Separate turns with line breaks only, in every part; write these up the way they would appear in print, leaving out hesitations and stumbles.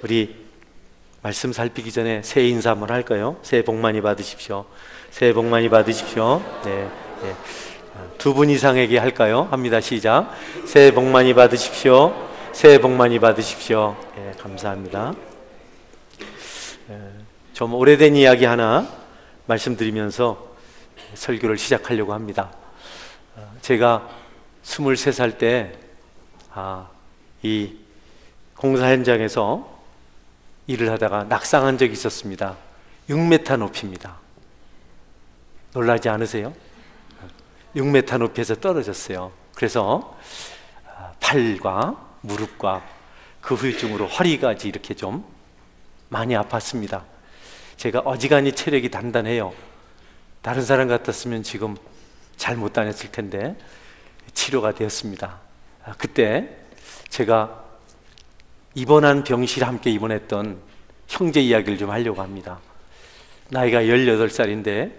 우리 말씀 살피기 전에 새해 인사 한번 할까요? 새해 복 많이 받으십시오. 새해 복 많이 받으십시오. 네, 네. 두 분 이상에게 할까요? 합니다. 시작. 새해 복 많이 받으십시오. 새해 복 많이 받으십시오. 네, 감사합니다. 좀 오래된 이야기 하나 말씀드리면서 설교를 시작하려고 합니다. 제가 23살 때 이 공사 현장에서 일을 하다가 낙상한 적이 있었습니다. 6m 높이입니다. 놀라지 않으세요? 6m 높이에서 떨어졌어요. 그래서 팔과 무릎과 그 후유증으로 허리까지 이렇게 좀 많이 아팠습니다. 제가 어지간히 체력이 단단해요. 다른 사람 같았으면 지금 잘 못 다녔을 텐데 치료가 되었습니다. 그때 제가 입원한 병실에 함께 입원했던 형제 이야기를 좀 하려고 합니다. 나이가 18살인데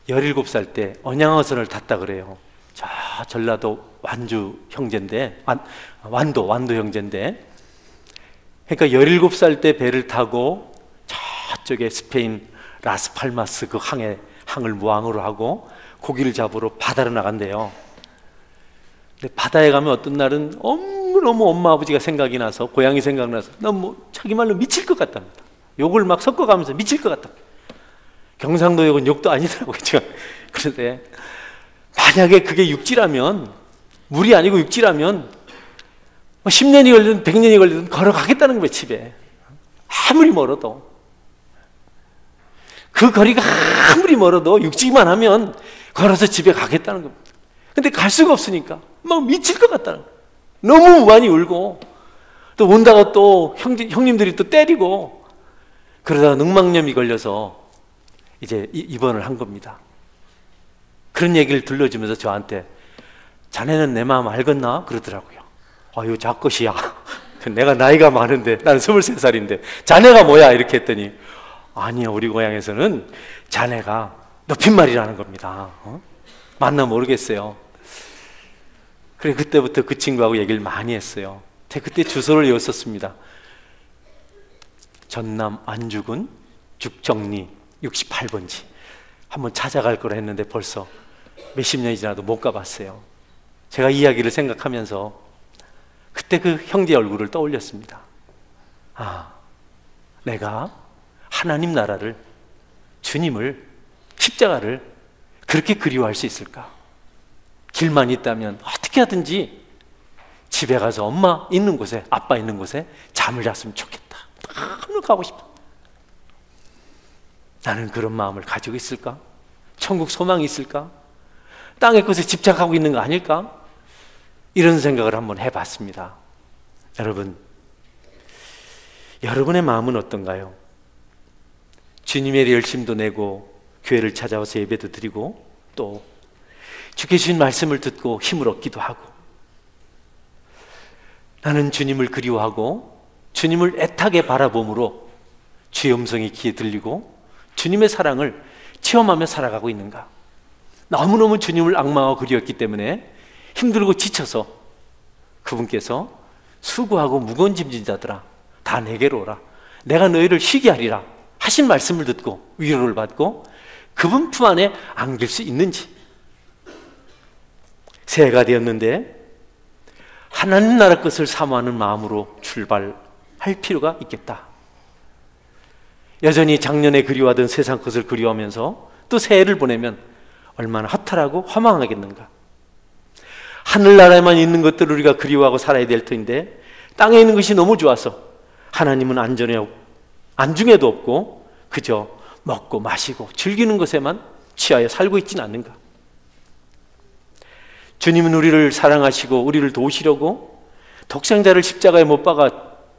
17살 때 언양어선을 탔다 그래요. 저 전라도 완주 형제인데 완도 형제인데, 그러니까 17살 때 배를 타고 저쪽에 스페인 라스팔마스 그 항을 무항으로 하고 고기를 잡으러 바다로 나간대요. 근데 바다에 가면 어떤 날은 너무 엄마 아버지가 생각이 나서, 고향이 생각나서 너무 자기 말로 미칠 것 같답니다. 욕을 막 섞어가면서 미칠 것 같답니다. 경상도 욕은 욕도 아니더라고요 지금. 그런데 만약에 그게 육지라면, 물이 아니고 육지라면 10년이 걸리든 100년이 걸리든 걸어가겠다는 거예요. 집에 아무리 멀어도, 그 거리가 아무리 멀어도 육지만 하면 걸어서 집에 가겠다는 겁니다. 근데 갈 수가 없으니까 막 미칠 것 같다는 거예요. 너무 많이 울고, 또 온다가 또 형님들이 또 때리고, 그러다가 늑막염이 걸려서 이제 입원을 한 겁니다. 그런 얘기를 들려주면서 저한테 자네는 내 마음 알겠나? 그러더라고요. 아유 자것이야. 내가 나이가 많은데, 나는 23살인데 자네가 뭐야? 이렇게 했더니 아니요, 우리 고향에서는 자네가 높임말이라는 겁니다. 맞나 모르겠어요. 그래 그때부터 그 친구하고 얘기를 많이 했어요. 그때 주소를 외웠었습니다. 전남 안주군 죽정리 68번지. 한번 찾아갈 거라 했는데 벌써 몇십 년이 지나도 못 가봤어요. 제가 이야기를 생각하면서 그때 그 형제 얼굴을 떠올렸습니다. 내가 하나님 나라를, 주님을, 십자가를 그렇게 그리워할 수 있을까? 길만 있다면 어떻게 하든지 집에 가서 엄마 있는 곳에, 아빠 있는 곳에 잠을 잤으면 좋겠다. 너무 가고 싶다. 나는 그런 마음을 가지고 있을까? 천국 소망이 있을까? 땅의 것에 집착하고 있는 거 아닐까? 이런 생각을 한번 해봤습니다. 여러분, 여러분의 마음은 어떤가요? 주님의 열심도 내고 교회를 찾아와서 예배도 드리고 또 주께 주신 말씀을 듣고 힘을 얻기도 하고, 나는 주님을 그리워하고 주님을 애타게 바라봄으로 주의 음성이 귀에 들리고 주님의 사랑을 체험하며 살아가고 있는가? 너무너무 주님을 악망하고 그리웠기 때문에 힘들고 지쳐서 그분께서 수고하고 무거운 짐진 자들아 다 내게로 오라, 내가 너희를 쉬게 하리라 하신 말씀을 듣고 위로를 받고 그분 품 안에 안길 수 있는지. 새해가 되었는데 하나님 나라 것을 사모하는 마음으로 출발할 필요가 있겠다. 여전히 작년에 그리워하던 세상 것을 그리워하면서 또 새해를 보내면 얼마나 허탈하고 허망하겠는가. 하늘나라에만 있는 것들을 우리가 그리워하고 살아야 될 터인데 땅에 있는 것이 너무 좋아서 하나님은 안중에도 없고 그저 먹고 마시고 즐기는 것에만 취하여 살고 있지는 않는가. 주님은 우리를 사랑하시고 우리를 도우시려고 독생자를 십자가에 못 박아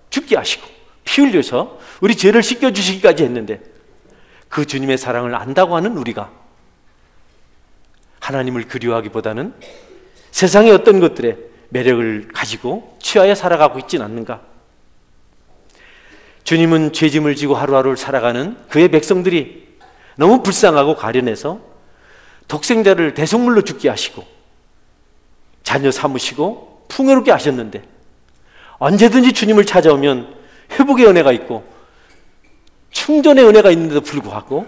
죽게 하시고 피 흘려서 우리 죄를 씻겨주시기까지 했는데, 그 주님의 사랑을 안다고 하는 우리가 하나님을 그리워하기보다는 세상의 어떤 것들에 매력을 가지고 취하여 살아가고 있지는 않는가. 주님은 죄짐을 지고 하루하루를 살아가는 그의 백성들이 너무 불쌍하고 가련해서 독생자를 대속물로 죽게 하시고 자녀 삼으시고 풍요롭게 하셨는데, 언제든지 주님을 찾아오면 회복의 은혜가 있고 충전의 은혜가 있는데도 불구하고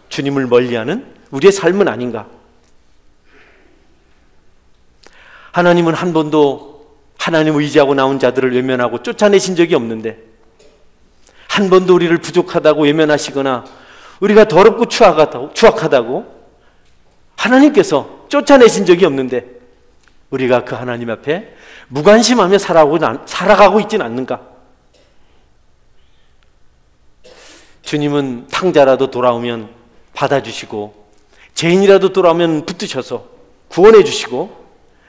주님을 멀리하는 우리의 삶은 아닌가? 하나님은 한 번도 하나님을 의지하고 나온 자들을 외면하고 쫓아내신 적이 없는데, 한 번도 우리를 부족하다고 외면하시거나 우리가 더럽고 추악하다고 하나님께서 쫓아내신 적이 없는데, 우리가 그 하나님 앞에 무관심하며 살아가고 있지는 않는가? 주님은 탕자라도 돌아오면 받아주시고 죄인이라도 돌아오면 붙드셔서 구원해 주시고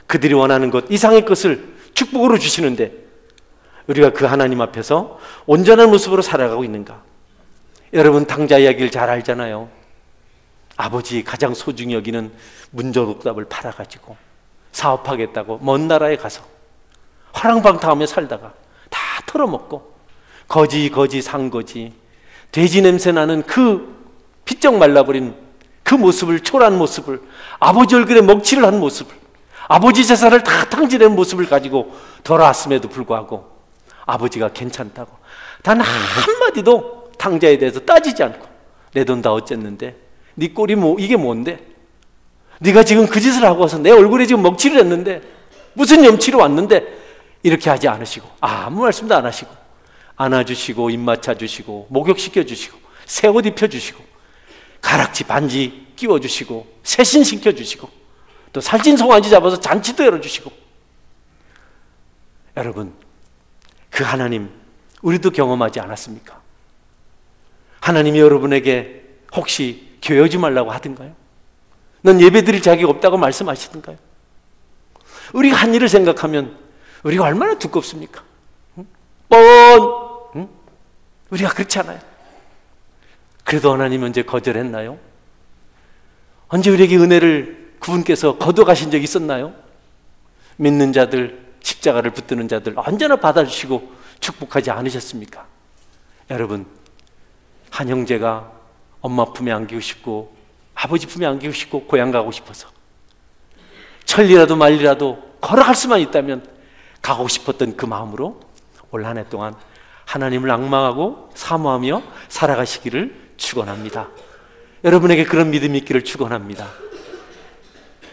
그들이 원하는 것 이상의 것을 축복으로 주시는데, 우리가 그 하나님 앞에서 온전한 모습으로 살아가고 있는가? 여러분, 탕자 이야기를 잘 알잖아요. 아버지 가장 소중히 여기는 문조독답을 팔아가지고 사업하겠다고 먼 나라에 가서 화랑방탕하며 살다가 다 털어먹고 거지 상거지 돼지 냄새 나는 그 피쩍 말라버린 그 모습을, 초라한 모습을, 아버지 얼굴에 먹칠을 한 모습을, 아버지 재산을 다 탕진한 모습을 가지고 돌아왔음에도 불구하고 아버지가 괜찮다고 단 한마디도 탕자에 대해서 따지지 않고, 내 돈 다 어쨌는데 네 꼴이 이게 뭔데? 네가 지금 그 짓을 하고 와서 내 얼굴에 지금 먹칠을 했는데 무슨 염치로 왔는데, 이렇게 하지 않으시고 아무 말씀도 안 하시고 안아주시고 입맞춰주시고 목욕시켜주시고 새 옷 입혀주시고 가락지 반지 끼워주시고 새신시켜주시고 또 살찐 송아지 잡아서 잔치도 열어주시고. 여러분, 그 하나님 우리도 경험하지 않았습니까? 하나님이 여러분에게 혹시 교회 오지 말라고 하던가요? 넌 예배 드릴 자격 없다고 말씀하시던가요? 우리가 한 일을 생각하면 우리가 얼마나 두껍습니까? 우리가 그렇지 않아요. 그래도 하나님 언제 거절했나요? 언제 우리에게 은혜를 그분께서 거둬가신 적이 있었나요? 믿는 자들, 십자가를 붙드는 자들 언제나 받아주시고 축복하지 않으셨습니까? 여러분, 한 형제가 엄마 품에 안기고 싶고 아버지 품에 안기고 싶고 고향 가고 싶어서 천리라도 만리라도 걸어갈 수만 있다면 가고 싶었던 그 마음으로 올 한 해 동안 하나님을 앙망하고 사모하며 살아가시기를 축원합니다. 여러분에게 그런 믿음이 있기를 축원합니다.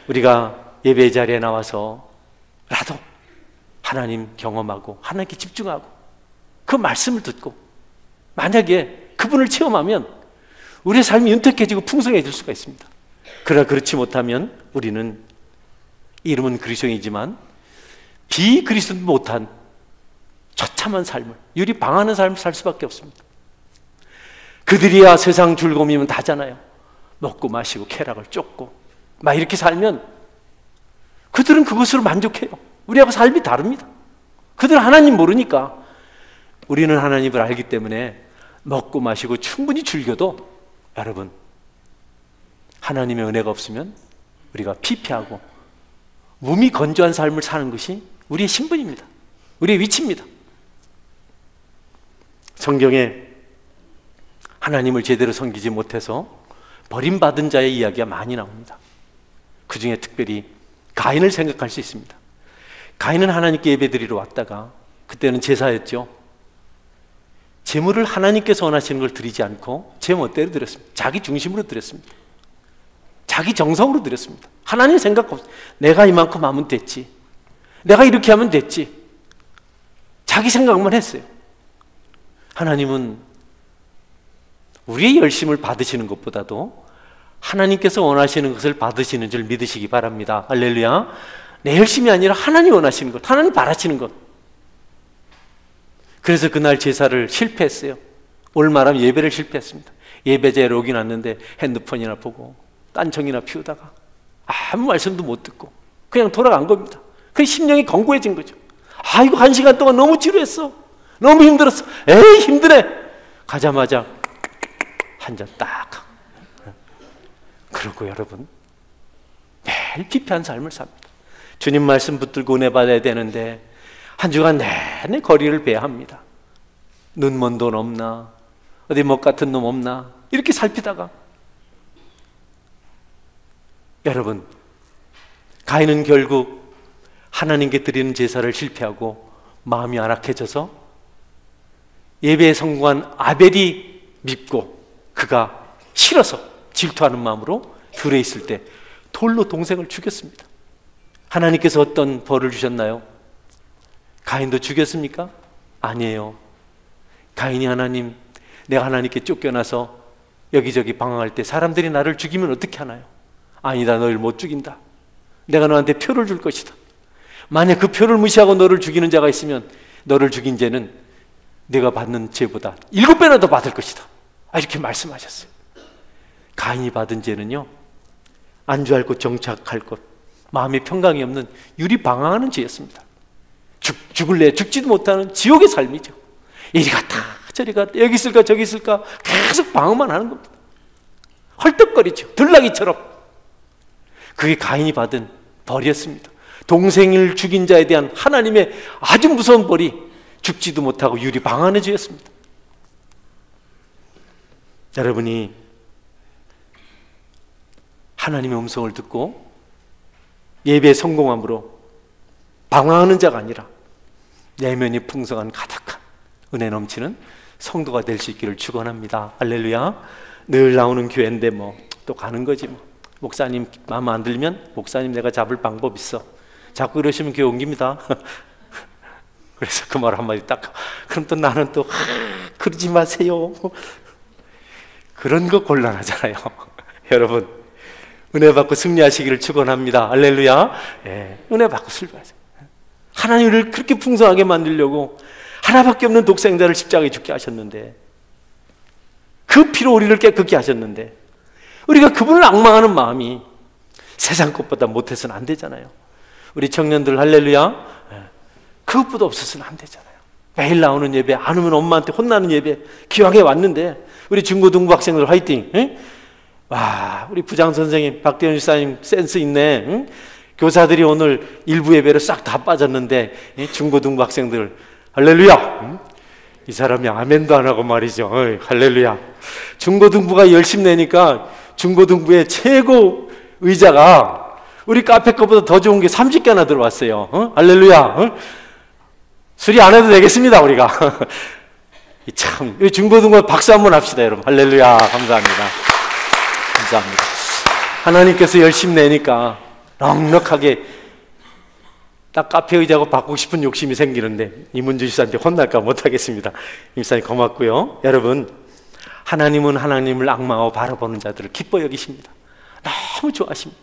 우리가 예배 자리에 나와서라도 하나님 경험하고 하나님께 집중하고 그 말씀을 듣고 만약에 그분을 체험하면 우리의 삶이 윤택해지고 풍성해질 수가 있습니다. 그러나 그렇지 못하면 우리는 이름은 그리스도이지만 비그리스도 못한 처참한 삶을, 유리 방하는 삶을 살 수밖에 없습니다. 그들이야 세상 즐거움이면 다잖아요. 먹고 마시고 쾌락을 쫓고 막 이렇게 살면 그들은 그것으로 만족해요. 우리하고 삶이 다릅니다. 그들은 하나님 모르니까. 우리는 하나님을 알기 때문에 먹고 마시고 충분히 즐겨도, 여러분, 하나님의 은혜가 없으면 우리가 피폐하고 몸이 건조한 삶을 사는 것이 우리의 신분입니다. 우리의 위치입니다. 성경에 하나님을 제대로 섬기지 못해서 버림받은 자의 이야기가 많이 나옵니다. 그 중에 특별히 가인을 생각할 수 있습니다. 가인은 하나님께 예배드리러 왔다가, 그때는 제사였죠. 제물을 하나님께서 원하시는 걸 드리지 않고 제 멋대로 드렸습니다. 자기 중심으로 드렸습니다. 자기 정성으로 드렸습니다. 하나님 생각 없어요. 내가 이만큼 하면 됐지, 내가 이렇게 하면 됐지, 자기 생각만 했어요. 하나님은 우리의 열심을 받으시는 것보다도 하나님께서 원하시는 것을 받으시는 줄 믿으시기 바랍니다. 할렐루야. 내 열심이 아니라 하나님 원하시는 것, 하나님 바라시는 것. 그래서 그날 제사를 실패했어요. 올 말하면 예배를 실패했습니다. 예배자에 로긴 왔는데 핸드폰이나 보고 딴청이나 피우다가 아무 말씀도 못 듣고 그냥 돌아간 겁니다. 그 심령이 건고해진 거죠. 아이고, 1시간 동안 너무 지루했어, 너무 힘들었어, 에이 힘드네. 가자마자 한 잔 딱. 그러고 여러분, 매일 피폐한 삶을 삽니다. 주님 말씀 붙들고 은혜 받아야 되는데 한 주간 내내 거리를 배야 합니다. 눈 먼 돈 없나, 어디 먹 같은 놈 없나, 이렇게 살피다가, 여러분, 가인은 결국 하나님께 드리는 제사를 실패하고 마음이 안악해져서 예배에 성공한 아벨이 밉고 그가 싫어서 질투하는 마음으로 들에 있을 때 돌로 동생을 죽였습니다. 하나님께서 어떤 벌을 주셨나요? 가인도 죽였습니까? 아니에요. 가인이 하나님, 내가 하나님께 쫓겨나서 여기저기 방황할 때 사람들이 나를 죽이면 어떻게 하나요? 아니다, 너를 못 죽인다. 내가 너한테 표를 줄 것이다. 만약 그 표를 무시하고 너를 죽이는 자가 있으면 너를 죽인 죄는 내가 받는 죄보다 7배나 더 받을 것이다. 이렇게 말씀하셨어요. 가인이 받은 죄는요, 안주할 곳, 정착할 곳, 마음의 평강이 없는 유리방황하는 죄였습니다. 죽을래 죽지도 못하는 지옥의 삶이죠. 이리 갔다 저리 갔다 여기 있을까 저기 있을까 계속 방황만 하는 겁니다. 헐떡거리죠. 들나귀처럼. 그게 가인이 받은 벌이었습니다. 동생을 죽인 자에 대한 하나님의 아주 무서운 벌이 죽지도 못하고 유리방황하는 죄였습니다. 여러분이 하나님의 음성을 듣고 예배에 성공함으로 방황하는 자가 아니라 내면이 풍성한 가득한 은혜 넘치는 성도가 될 수 있기를 축원합니다. 할렐루야. 늘 나오는 교회인데 뭐 또 가는 거지 뭐. 목사님 마음 안 들면 목사님 내가 잡을 방법 있어. 자꾸 이러시면 교회 옮깁니다. 그래서 그 말 한마디 딱. 그럼 또 나는 또 그러지 마세요. 그런 거 곤란하잖아요. 여러분 은혜 받고 승리하시기를 축원합니다. 할렐루야. 예, 은혜 받고 승리하세요. 하나님을 그렇게 풍성하게 만들려고 하나밖에 없는 독생자를 십자가에 죽게 하셨는데, 그 피로 우리를 깨끗게 하셨는데, 우리가 그분을 앙망하는 마음이 세상 것보다 못해서는 안 되잖아요. 우리 청년들 할렐루야. 그것보다 없어서는 안 되잖아요. 매일 나오는 예배, 안 오면 엄마한테 혼나는 예배 귀하게 왔는데, 우리 중고등부 학생들 화이팅. 응? 와, 우리 부장선생님 박대현 집사님 센스 있네. 응? 교사들이 오늘 일부 예배로 싹 다 빠졌는데 중고등부 학생들 할렐루야. 이 사람이 아멘도 안 하고 말이죠. 할렐루야. 중고등부가 열심히 내니까 중고등부의 최고 의자가 우리 카페 거보다 더 좋은 게 30개나 들어왔어요. 할렐루야. 수리 안 해도 되겠습니다 우리가. 참 중고등부 박수 한번 합시다 여러분. 할렐루야. 감사합니다. 감사합니다. 하나님께서 열심히 내니까 넉넉하게 딱 카페 의자고 바꾸고 싶은 욕심이 생기는데 이문주 집사한테 혼날까 못하겠습니다. 임사님 고맙고요. 여러분 하나님은 하나님을 앙망하고 바라보는 자들을 기뻐 여기십니다. 너무 좋아하십니다.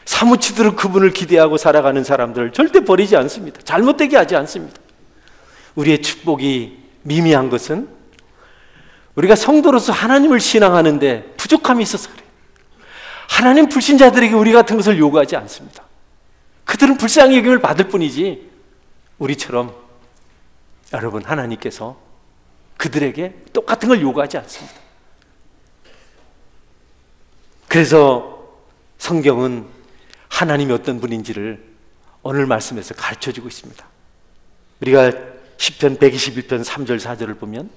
사무치도록 그분을 기대하고 살아가는 사람들을 절대 버리지 않습니다. 잘못되게 하지 않습니다. 우리의 축복이 미미한 것은 우리가 성도로서 하나님을 신앙하는데 부족함이 있어서 그래요. 하나님 불신자들에게 우리 같은 것을 요구하지 않습니다. 그들은 불쌍히 여김을 받을 뿐이지 우리처럼 여러분 하나님께서 그들에게 똑같은 걸 요구하지 않습니다. 그래서 성경은 하나님이 어떤 분인지를 오늘 말씀에서 가르쳐주고 있습니다. 우리가 시편 121편 3절 4절을 보면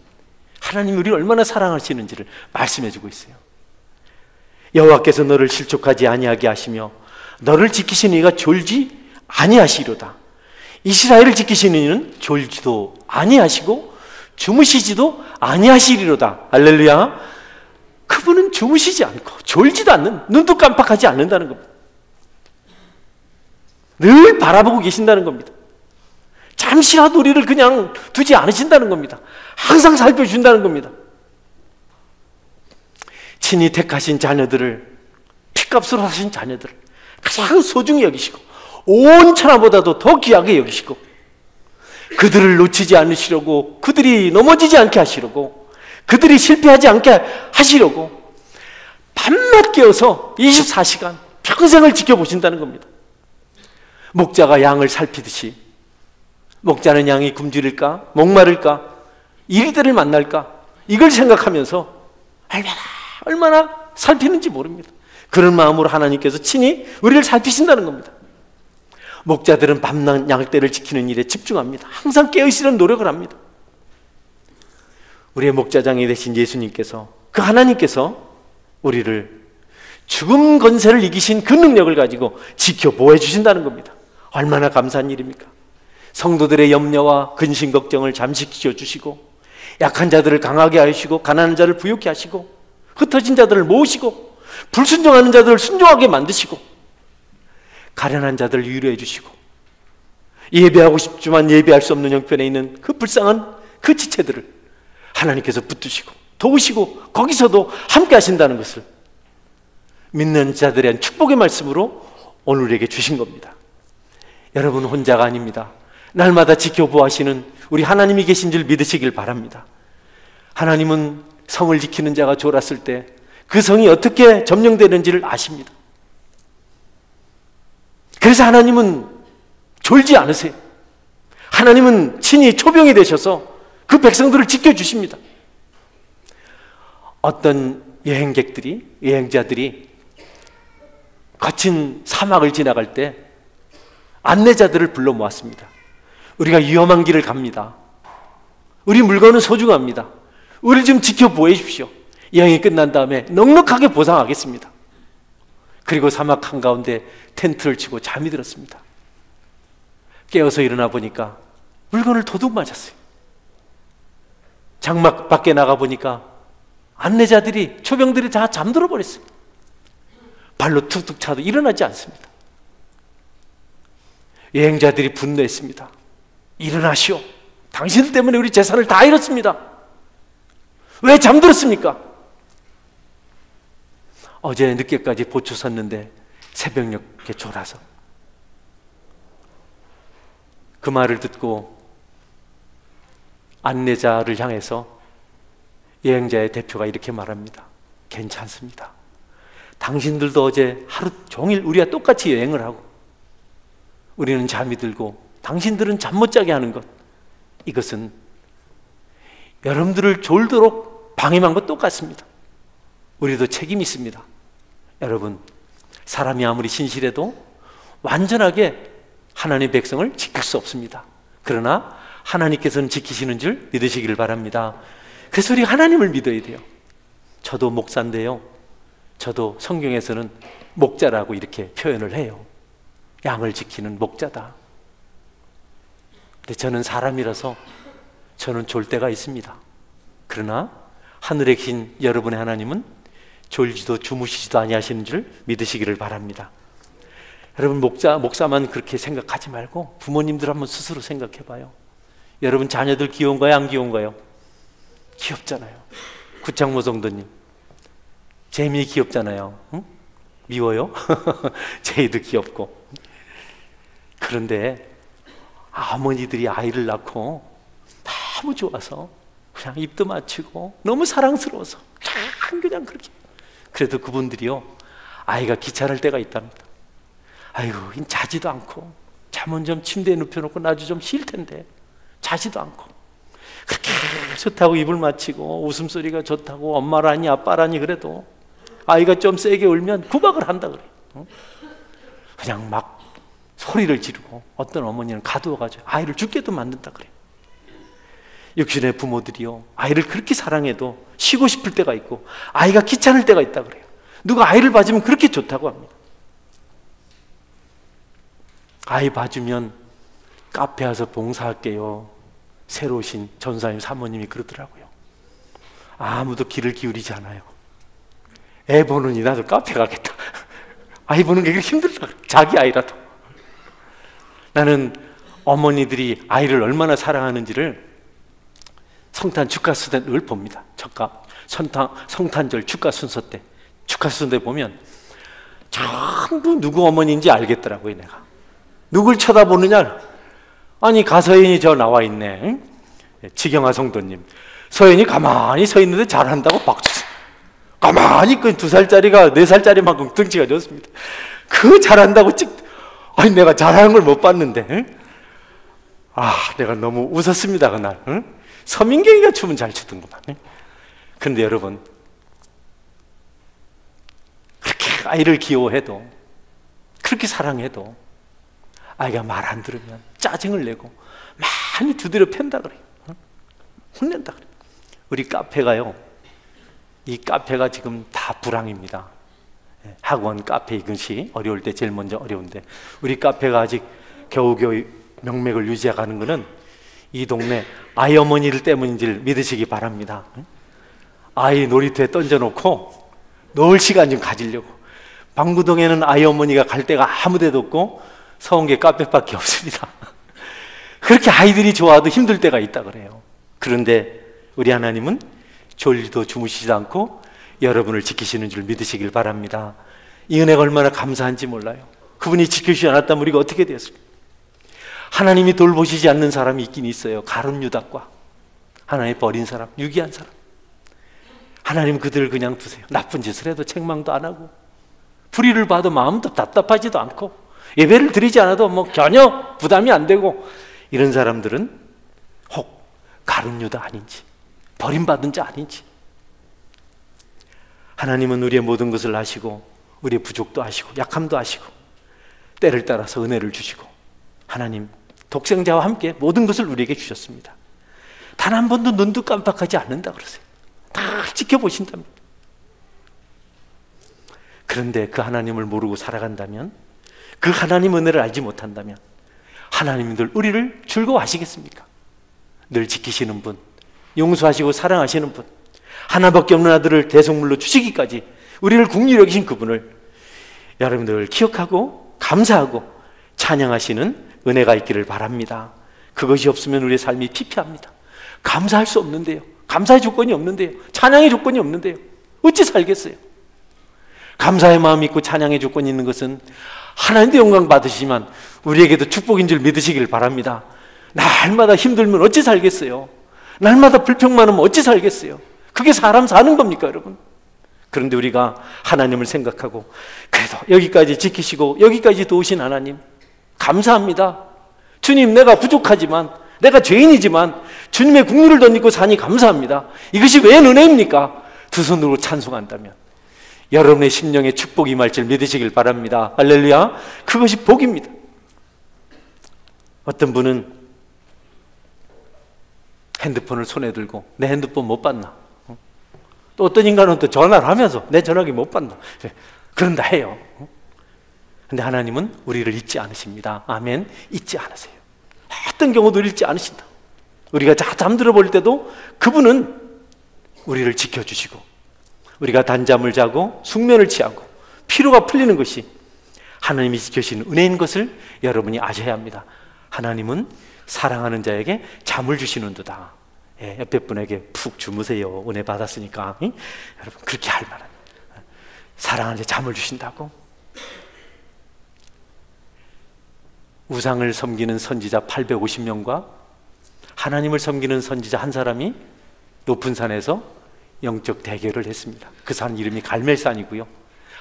하나님이 우리를 얼마나 사랑하시는지를 말씀해주고 있어요. 여호와께서 너를 실족하지 아니하게 하시며 너를 지키시는 이가 졸지 아니하시리로다. 이스라엘을 지키시는 이는 졸지도 아니하시고 주무시지도 아니하시리로다. 할렐루야. 그분은 주무시지 않고 졸지도 않는, 눈도 깜빡하지 않는다는 겁니다. 늘 바라보고 계신다는 겁니다. 잠시라도 우리를 그냥 두지 않으신다는 겁니다. 항상 살펴준다는 겁니다. 친히 택하신 자녀들을, 피값으로 하신 자녀들을 가장 소중히 여기시고 온 천하보다도 더 귀하게 여기시고 그들을 놓치지 않으시려고, 그들이 넘어지지 않게 하시려고, 그들이 실패하지 않게 하시려고 밤낮 깨어서 24시간 평생을 지켜보신다는 겁니다. 목자가 양을 살피듯이 목자는 양이 굶주릴까? 목마를까? 이리들을 만날까? 이걸 생각하면서 얼마나 살피는지 모릅니다. 그런 마음으로 하나님께서 친히 우리를 살피신다는 겁니다. 목자들은 밤낮 양떼를 지키는 일에 집중합니다. 항상 깨어있으려는 노력을 합니다. 우리의 목자장이 되신 예수님께서, 그 하나님께서 우리를 죽음 권세를 이기신 그 능력을 가지고 지켜 보호해 주신다는 겁니다. 얼마나 감사한 일입니까? 성도들의 염려와 근심 걱정을 잠시 지어주시고, 약한 자들을 강하게 하시고, 가난한 자를 부유케 하시고, 흩어진 자들을 모으시고, 불순종하는 자들을 순종하게 만드시고, 가련한 자들을 위로해 주시고, 예배하고 싶지만 예배할 수 없는 형편에 있는 그 불쌍한 그 지체들을 하나님께서 붙드시고 도우시고 거기서도 함께 하신다는 것을 믿는 자들에 대한 축복의 말씀으로 오늘 우리에게 주신 겁니다. 여러분 혼자가 아닙니다. 날마다 지켜보시는 우리 하나님이 계신 줄 믿으시길 바랍니다. 하나님은 성을 지키는 자가 졸았을 때 그 성이 어떻게 점령되는지를 아십니다. 그래서 하나님은 졸지 않으세요. 하나님은 친히 초병이 되셔서 그 백성들을 지켜주십니다. 어떤 여행자들이 거친 사막을 지나갈 때 안내자들을 불러 모았습니다. 우리가 위험한 길을 갑니다. 우리 물건은 소중합니다. 우리를 좀 지켜보해 주십시오. 여행이 끝난 다음에 넉넉하게 보상하겠습니다. 그리고 사막 한가운데 텐트를 치고 잠이 들었습니다. 깨어서 일어나 보니까 물건을 도둑 맞았어요. 장막 밖에 나가 보니까 안내자들이, 초병들이 다 잠들어 버렸어요. 발로 툭툭 차도 일어나지 않습니다. 여행자들이 분노했습니다. 일어나시오. 당신 때문에 우리 재산을 다 잃었습니다. 왜 잠들었습니까? 어제 늦게까지 보초 섰는데 새벽녘에 졸아서. 그 말을 듣고 안내자를 향해서 여행자의 대표가 이렇게 말합니다. 괜찮습니다. 당신들도 어제 하루 종일 우리와 똑같이 여행을 하고 우리는 잠이 들고 당신들은 잠 못 자게 하는 것, 이것은 여러분들을 졸도록 방해한 것 똑같습니다. 우리도 책임이 있습니다. 여러분, 사람이 아무리 신실해도 완전하게 하나님의 백성을 지킬 수 없습니다. 그러나 하나님께서는 지키시는 줄 믿으시기를 바랍니다. 그래서 우리 하나님을 믿어야 돼요. 저도 목사인데요, 저도 성경에서는 목자라고 이렇게 표현을 해요. 양을 지키는 목자다. 근데 저는 사람이라서 저는 졸 때가 있습니다. 그러나 하늘에 계신 여러분의 하나님은 졸지도 주무시지도 아니하시는 줄 믿으시기를 바랍니다. 여러분, 목사만 그렇게 생각하지 말고 부모님들 한번 스스로 생각해 봐요. 여러분 자녀들 귀여운가요? 안 귀여운가요? 귀엽잖아요. 구창모 성도님, 재미 귀엽잖아요. 응? 미워요? 제이도 귀엽고. 그런데 어머니들이 아이를 낳고 너무 좋아서 그냥 입도 맞추고 너무 사랑스러워서 그냥 그렇게, 그래도 그분들이요, 아이가 귀찮을 때가 있답니다. 아이고, 자지도 않고 잠은 좀 침대에 눕혀놓고 나도 좀 쉴 텐데 자지도 않고 그렇게 좋다고 입을 맞추고 웃음소리가 좋다고 엄마라니 아빠라니 그래도 아이가 좀 세게 울면 구박을 한다 그래요. 그냥 막 소리를 지르고 어떤 어머니는 가두어가지고 아이를 죽게도 만든다 그래요. 육신의 부모들이요, 아이를 그렇게 사랑해도 쉬고 싶을 때가 있고 아이가 귀찮을 때가 있다 그래요. 누가 아이를 봐주면 그렇게 좋다고 합니다. 아이 봐주면 카페 와서 봉사할게요, 새로 오신 전사님 사모님이 그러더라고요. 아무도 귀를 기울이지 않아요. 애 보느니 나도 카페 가겠다. 아이 보는 게 그렇게 힘들다, 자기 아이라도. 나는 어머니들이 아이를 얼마나 사랑하는지를 성탄 축가 순서 늘 봅니다. 성탄절 축가 순서 때, 축가 순서 때 보면 전부 누구 어머니인지 알겠더라고요. 내가 누굴 쳐다보느냐, 아니 가서연이 저 나와 있네, 응? 지경아 성도님, 서연이 가만히 서 있는데 잘한다고 박수. 가만히 그 2살짜리가 4살짜리만큼 등치가 좋습니다. 그 잘한다고 아니 내가 잘하는 걸 못 봤는데, 응? 내가 너무 웃었습니다 그날. 응? 서민경이가 춤은 잘 추던구만. 그런데 여러분, 그렇게 아이를 귀여워해도, 그렇게 사랑해도 아이가 말 안 들으면 짜증을 내고 많이 두드려 팬다 그래요. 혼낸다 그래요. 우리 카페가요, 이 카페가 지금 다 불황입니다. 학원 카페 이것이 어려울 때 제일 먼저 어려운데, 우리 카페가 아직 겨우겨우 명맥을 유지해가는 것은 이 동네 아이 어머니들 때문인지를 믿으시기 바랍니다. 아이 놀이터에 던져놓고 놀 시간 좀 가지려고. 방구동에는 아이 어머니가 갈 데가 아무 데도 없고 서원계 카페밖에 없습니다. 그렇게 아이들이 좋아도 힘들 때가 있다 그래요. 그런데 우리 하나님은 졸리도 주무시지 않고 여러분을 지키시는 줄 믿으시길 바랍니다. 이 은혜가 얼마나 감사한지 몰라요. 그분이 지켜주지 않았다면 우리가 어떻게 되었을까? 하나님이 돌보시지 않는 사람이 있긴 있어요. 가룟 유다과 하나님 버린 사람, 유기한 사람. 하나님 그들을 그냥 두세요. 나쁜 짓을 해도 책망도 안 하고 불의를 봐도 마음도 답답하지도 않고 예배를 드리지 않아도 뭐 전혀 부담이 안 되고, 이런 사람들은 혹 가룟 유다 아닌지, 버림받은 자 아닌지. 하나님은 우리의 모든 것을 아시고 우리의 부족도 아시고 약함도 아시고 때를 따라서 은혜를 주시고, 하나님 독생자와 함께 모든 것을 우리에게 주셨습니다. 단 한 번도 눈도 깜빡하지 않는다 그러세요. 다 지켜보신답니다. 그런데 그 하나님을 모르고 살아간다면, 그 하나님 은혜를 알지 못한다면 하나님들 우리를 즐거워하시겠습니까? 늘 지키시는 분, 용서하시고 사랑하시는 분, 하나밖에 없는 아들을 대속물로 주시기까지 우리를 긍휼히 여기신 그분을 여러분들 기억하고 감사하고 찬양하시는 은혜가 있기를 바랍니다. 그것이 없으면 우리의 삶이 피폐합니다. 감사할 수 없는데요, 감사의 조건이 없는데요, 찬양의 조건이 없는데요, 어찌 살겠어요? 감사의 마음이 있고 찬양의 조건이 있는 것은 하나님도 영광 받으시지만 우리에게도 축복인 줄 믿으시길 바랍니다. 날마다 힘들면 어찌 살겠어요? 날마다 불평만 하면 어찌 살겠어요? 그게 사람 사는 겁니까, 여러분? 그런데 우리가 하나님을 생각하고 그래도 여기까지 지키시고 여기까지 도우신 하나님 감사합니다. 주님, 내가 부족하지만, 내가 죄인이지만 주님의 국물을 덧입고 사니 감사합니다. 이것이 왜 은혜입니까? 두 손으로 찬송한다면 여러분의 심령에 축복이 임할 줄 믿으시길 바랍니다. 할렐루야. 그것이 복입니다. 어떤 분은 핸드폰을 손에 들고 내 핸드폰 못 받나? 또 어떤 인간은 또 전화를 하면서 내 전화기 못 받나? 그런다 해요. 근데 하나님은 우리를 잊지 않으십니다. 아멘. 잊지 않으세요. 어떤 경우도 잊지 않으신다. 우리가 잠들어 볼 때도 그분은 우리를 지켜주시고, 우리가 단잠을 자고 숙면을 취하고 피로가 풀리는 것이 하나님이 지켜주시는 은혜인 것을 여러분이 아셔야 합니다. 하나님은 사랑하는 자에게 잠을 주시는도다. 예, 옆에 분에게 푹 주무세요. 은혜 받았으니까. 응? 여러분 그렇게 할 만한, 사랑하는 자 잠을 주신다고. 우상을 섬기는 선지자 850명과 하나님을 섬기는 선지자 한 사람이 높은 산에서 영적 대결을 했습니다. 그 산 이름이 갈멜산이고요,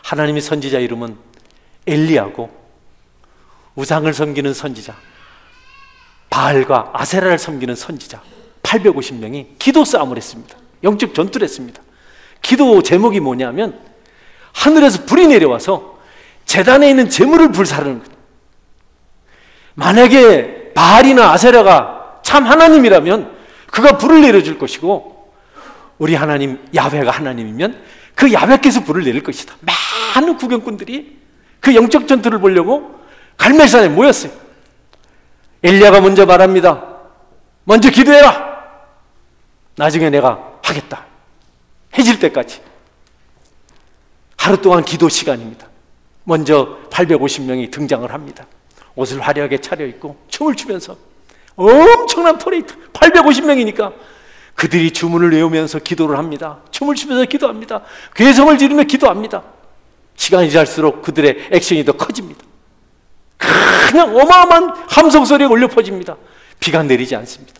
하나님의 선지자 이름은 엘리야고, 우상을 섬기는 선지자 바알과 아세라를 섬기는 선지자 850명이 기도 싸움을 했습니다. 영적 전투를 했습니다. 기도 제목이 뭐냐면 하늘에서 불이 내려와서 제단에 있는 제물을 불사르는 거예요. 만약에 바알이나 아세라가 참 하나님이라면 그가 불을 내려줄 것이고, 우리 하나님 야훼가 하나님이면 그 야훼께서 불을 내릴 것이다. 많은 구경꾼들이 그 영적 전투를 보려고 갈멜산에 모였어요. 엘리야가 먼저 말합니다. 먼저 기도해라. 나중에 내가 하겠다. 해질 때까지. 하루 동안 기도 시간입니다. 먼저 850명이 등장을 합니다. 옷을 화려하게 차려입고 춤을 추면서 엄청난 퍼레이드, 850명이니까 그들이 주문을 외우면서 기도를 합니다. 춤을 추면서 기도합니다. 괴성을 지르며 기도합니다. 시간이 지날수록 그들의 액션이 더 커집니다. 그냥 어마어마한 함성 소리가 울려 퍼집니다. 비가 내리지 않습니다.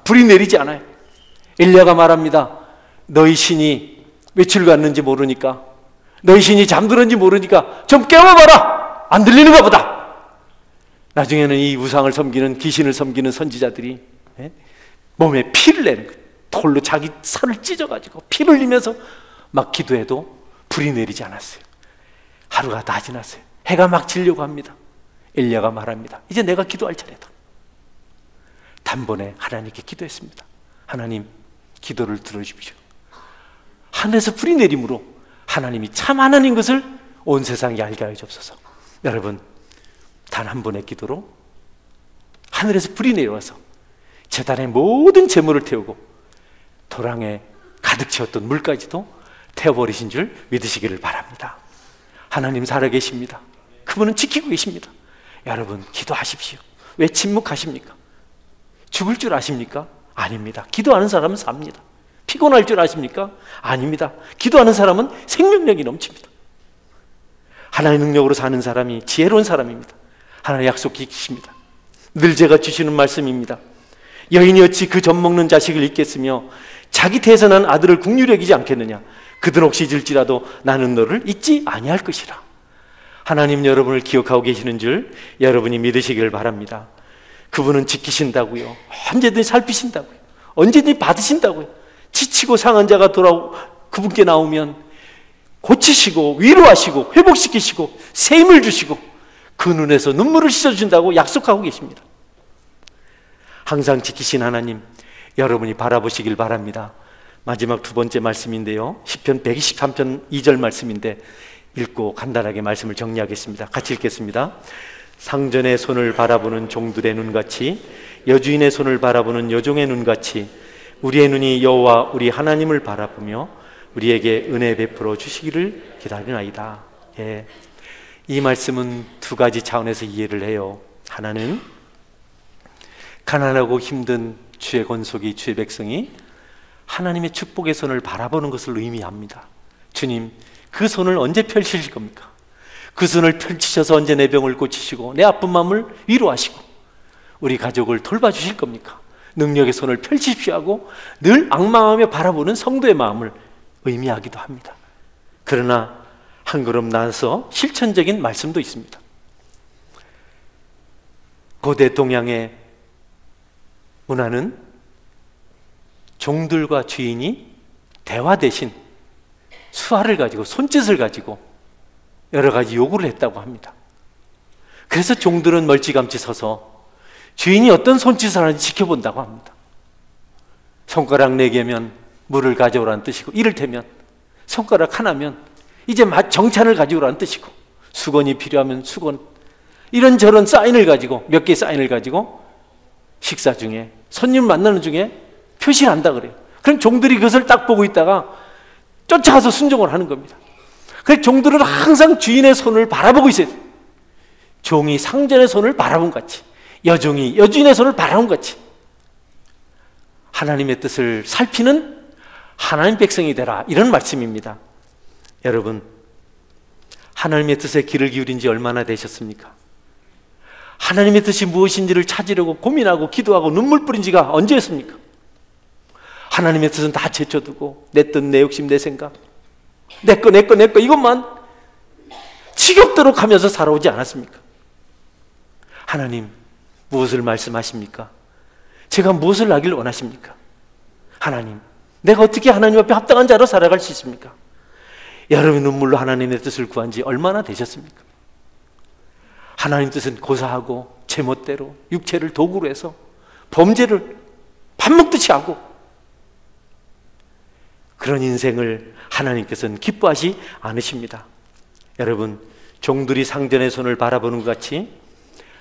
불이 내리지 않아요. 엘리야가 말합니다. 너희 신이 며칠 갔는지 모르니까, 너희 신이 잠들었는지 모르니까 좀 깨워봐라. 안 들리는가 보다. 나중에는 이 우상을 섬기는, 귀신을 섬기는 선지자들이 몸에 피를 내는 거예요. 돌로 자기 살을 찢어가지고 피를 흘리면서 막 기도해도 불이 내리지 않았어요. 하루가 다 지났어요. 해가 막 지려고 합니다. 엘리야가 말합니다. 이제 내가 기도할 차례다. 단번에 하나님께 기도했습니다. 하나님, 기도를 들어주십시오. 하늘에서 불이 내림으로 하나님이 참 하나님인 것을 온 세상이 알게 하여 주옵소서. 여러분, 단 한 번의 기도로 하늘에서 불이 내려와서 제단의 모든 재물을 태우고 도랑에 가득 채웠던 물까지도 태워버리신 줄 믿으시기를 바랍니다. 하나님 살아계십니다. 그분은 지키고 계십니다. 여러분 기도하십시오. 왜 침묵하십니까? 죽을 줄 아십니까? 아닙니다. 기도하는 사람은 삽니다. 피곤할 줄 아십니까? 아닙니다. 기도하는 사람은 생명력이 넘칩니다. 하나님의 능력으로 사는 사람이 지혜로운 사람입니다. 하나님 약속 지키십니다. 늘 제가 주시는 말씀입니다. 여인이 어찌 그 젖 먹는 자식을 잊겠으며 자기 태에서 난 아들을 국률히 여기지 않겠느냐. 그들 혹시 잊을지라도 나는 너를 잊지 아니할 것이라. 하나님 여러분을 기억하고 계시는 줄 여러분이 믿으시기를 바랍니다. 그분은 지키신다고요. 언제든지 살피신다고요. 언제든지 받으신다고요. 지치고 상한 자가 그분께 나오면 고치시고 위로하시고 회복시키시고 새 힘을 주시고 그 눈에서 눈물을 씻어준다고 약속하고 계십니다. 항상 지키신 하나님 여러분이 바라보시길 바랍니다. 마지막 두 번째 말씀인데요, 시편 123편 2절 말씀인데 읽고 간단하게 말씀을 정리하겠습니다. 같이 읽겠습니다. 상전의 손을 바라보는 종들의 눈같이 여주인의 손을 바라보는 여종의 눈같이 우리의 눈이 여호와 우리 하나님을 바라보며 우리에게 은혜 베풀어 주시기를 기다리나이다. 예, 이 말씀은 두 가지 차원에서 이해를 해요. 하나는 가난하고 힘든 주의 권속이 주의 백성이 하나님의 축복의 손을 바라보는 것을 의미합니다. 주님, 그 손을 언제 펼치실 겁니까? 그 손을 펼치셔서 언제 내 병을 고치시고 내 아픈 마음을 위로하시고 우리 가족을 돌봐주실 겁니까? 능력의 손을 펼치십시오 하고 늘 악망하며 바라보는 성도의 마음을 의미하기도 합니다. 그러나 한 걸음 나아서 실천적인 말씀도 있습니다. 고대 동양의 문화는 종들과 주인이 대화 대신 수화를 가지고 손짓을 가지고 여러 가지 요구를 했다고 합니다. 그래서 종들은 멀찌감치 서서 주인이 어떤 손짓을 하는지 지켜본다고 합니다. 손가락 4개면 물을 가져오라는 뜻이고, 이를테면 손가락 하나면 이제 정찬을 가져오라는 뜻이고, 수건이 필요하면 수건, 이런저런 사인을 가지고, 몇 개의 사인을 가지고 식사 중에 손님 만나는 중에 표시를 한다 그래요. 그럼 종들이 그것을 딱 보고 있다가 쫓아가서 순종을 하는 겁니다. 그래서 종들은 항상 주인의 손을 바라보고 있어야 돼요. 종이 상전의 손을 바라본 같이, 여종이 여주인의 손을 바라본 같이 하나님의 뜻을 살피는 하나님 백성이 되라, 이런 말씀입니다. 여러분, 하나님의 뜻에 귀를 기울인 지 얼마나 되셨습니까? 하나님의 뜻이 무엇인지를 찾으려고 고민하고 기도하고 눈물 뿌린 지가 언제였습니까? 하나님의 뜻은 다 제쳐두고 내 뜻, 내 욕심, 내 생각, 내 거 이것만 지겹도록 하면서 살아오지 않았습니까? 하나님, 무엇을 말씀하십니까? 제가 무엇을 하길 원하십니까? 하나님, 내가 어떻게 하나님 앞에 합당한 자로 살아갈 수 있습니까? 여러분의 눈물로 하나님의 뜻을 구한 지 얼마나 되셨습니까? 하나님 뜻은 고사하고 제멋대로 육체를 도구로 해서 범죄를 밥 먹듯이 하고, 그런 인생을 하나님께서는 기뻐하지 않으십니다. 여러분, 종들이 상전의 손을 바라보는 것 같이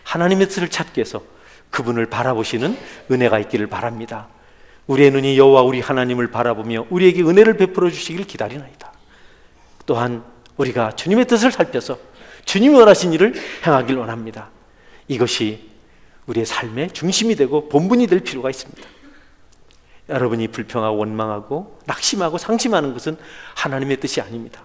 하나님의 뜻을 찾기 위해서 그분을 바라보시는 은혜가 있기를 바랍니다. 우리의 눈이 여호와 우리 하나님을 바라보며 우리에게 은혜를 베풀어 주시기를 기다리나이다. 또한 우리가 주님의 뜻을 살펴서 주님이 원하신 일을 행하길 원합니다. 이것이 우리의 삶의 중심이 되고 본분이 될 필요가 있습니다. 여러분이 불평하고 원망하고 낙심하고 상심하는 것은 하나님의 뜻이 아닙니다.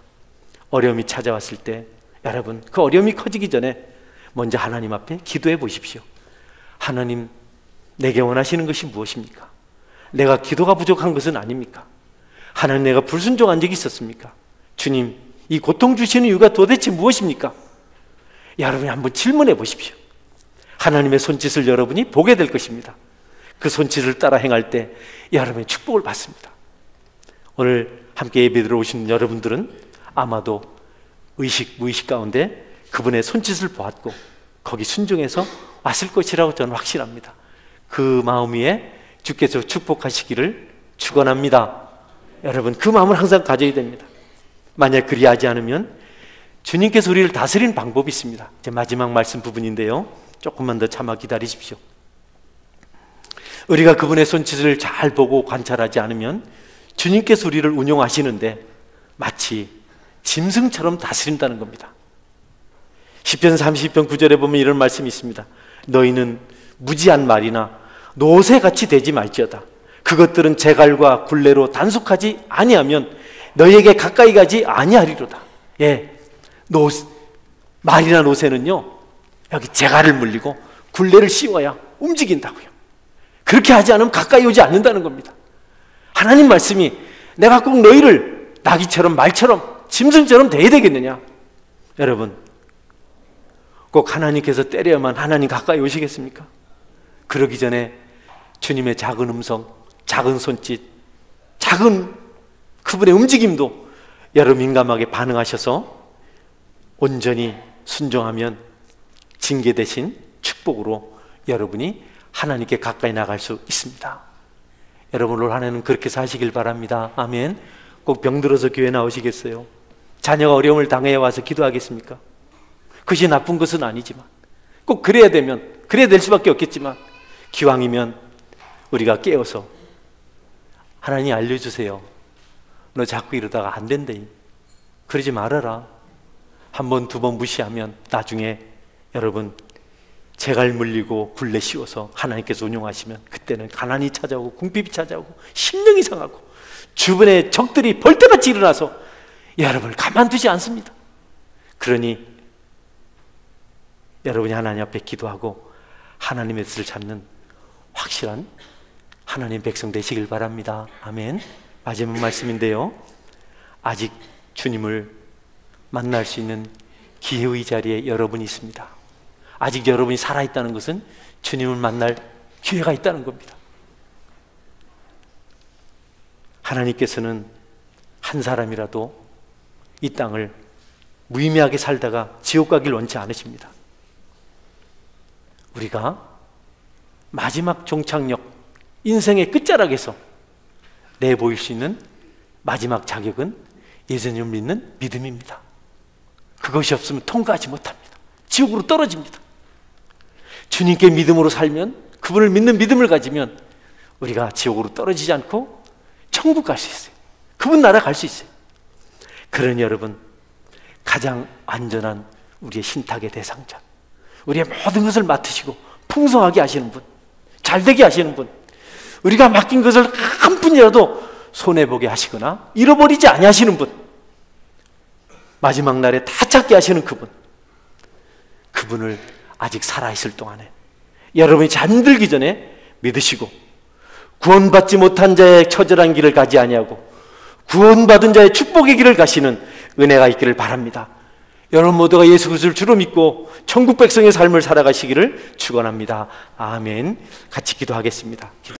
어려움이 찾아왔을 때 여러분, 그 어려움이 커지기 전에 먼저 하나님 앞에 기도해 보십시오. 하나님, 내게 원하시는 것이 무엇입니까? 내가 기도가 부족한 것은 아닙니까? 하나님, 내가 불순종한 적이 있었습니까? 주님, 이 고통 주시는 이유가 도대체 무엇입니까? 여러분이 한번 질문해 보십시오. 하나님의 손짓을 여러분이 보게 될 것입니다. 그 손짓을 따라 행할 때 여러분의 축복을 받습니다. 오늘 함께 예배 들어오신 여러분들은 아마도 의식, 무의식 가운데 그분의 손짓을 보았고 거기 순종해서 왔을 것이라고 저는 확신합니다. 그 마음 위에 주께서 축복하시기를 축원합니다. 여러분, 그 마음을 항상 가져야 됩니다. 만약 그리하지 않으면 주님께서 우리를 다스리는 방법이 있습니다. 제 마지막 말씀 부분인데요, 조금만 더 참아 기다리십시오. 우리가 그분의 손짓을 잘 보고 관찰하지 않으면 주님께서 우리를 운용하시는데 마치 짐승처럼 다스린다는 겁니다. 시편 30편 9절에 보면 이런 말씀이 있습니다. 너희는 무지한 말이나 노새같이 되지 말지어다. 그것들은 재갈과 굴레로 단속하지 아니하면 너희에게 가까이 가지 아니하리로다. 예, 말이나 노새는요, 여기 재갈을 물리고 굴레를 씌워야 움직인다고요. 그렇게 하지 않으면 가까이 오지 않는다는 겁니다. 하나님 말씀이 내가 꼭 너희를 나귀처럼 말처럼 짐승처럼 대해야 되겠느냐? 여러분, 꼭 하나님께서 때려야만 하나님 가까이 오시겠습니까? 그러기 전에 주님의 작은 음성, 작은 손짓, 작은 그분의 움직임도 여러분 민감하게 반응하셔서 온전히 순종하면 징계 대신 축복으로 여러분이 하나님께 가까이 나갈 수 있습니다. 여러분 올 한 해는 그렇게 사시길 바랍니다. 아멘. 꼭 병들어서 교회 나오시겠어요? 자녀가 어려움을 당해 와서 기도하겠습니까? 그것이 나쁜 것은 아니지만 꼭 그래야 될 수밖에 없겠지만 기왕이면 우리가 깨어서 하나님 알려주세요. 너 자꾸 이러다가 안 된다. 그러지 말아라. 한 번, 두 번 무시하면 나중에 여러분 재갈 물리고 굴레 씌워서 하나님께서 운용하시면 그때는 가난이 찾아오고 궁핍이 찾아오고 심령이 상하고 주변에 적들이 벌떼같이 일어나서 여러분을 가만두지 않습니다. 그러니 여러분이 하나님 앞에 기도하고 하나님의 뜻을 찾는 확실한 하나님 백성 되시길 바랍니다. 아멘. 마지막 말씀인데요, 아직 주님을 만날 수 있는 기회의 자리에 여러분이 있습니다. 아직 여러분이 살아있다는 것은 주님을 만날 기회가 있다는 겁니다. 하나님께서는 한 사람이라도 이 땅을 무의미하게 살다가 지옥 가길 원치 않으십니다. 우리가 마지막 종착역, 인생의 끝자락에서 내보일 수 있는 마지막 자격은 예수님을 믿는 믿음입니다. 그것이 없으면 통과하지 못합니다. 지옥으로 떨어집니다. 주님께 믿음으로 살면, 그분을 믿는 믿음을 가지면 우리가 지옥으로 떨어지지 않고 천국 갈 수 있어요. 그분 나라 갈 수 있어요. 그러니 여러분, 가장 안전한 우리의 신탁의 대상자, 우리의 모든 것을 맡으시고 풍성하게 하시는 분, 잘되게 하시는 분, 우리가 맡긴 것을 한 푼이라도 손해보게 하시거나 잃어버리지 아니하시는 분, 마지막 날에 다 찾게 하시는 그분을 아직 살아있을 동안에 여러분이 잠들기 전에 믿으시고 구원받지 못한 자의 처절한 길을 가지 아니하고 구원받은 자의 축복의 길을 가시는 은혜가 있기를 바랍니다. 여러분 모두가 예수 그리스도를 주로 믿고 천국 백성의 삶을 살아가시기를 축원합니다. 아멘. 같이 기도하겠습니다.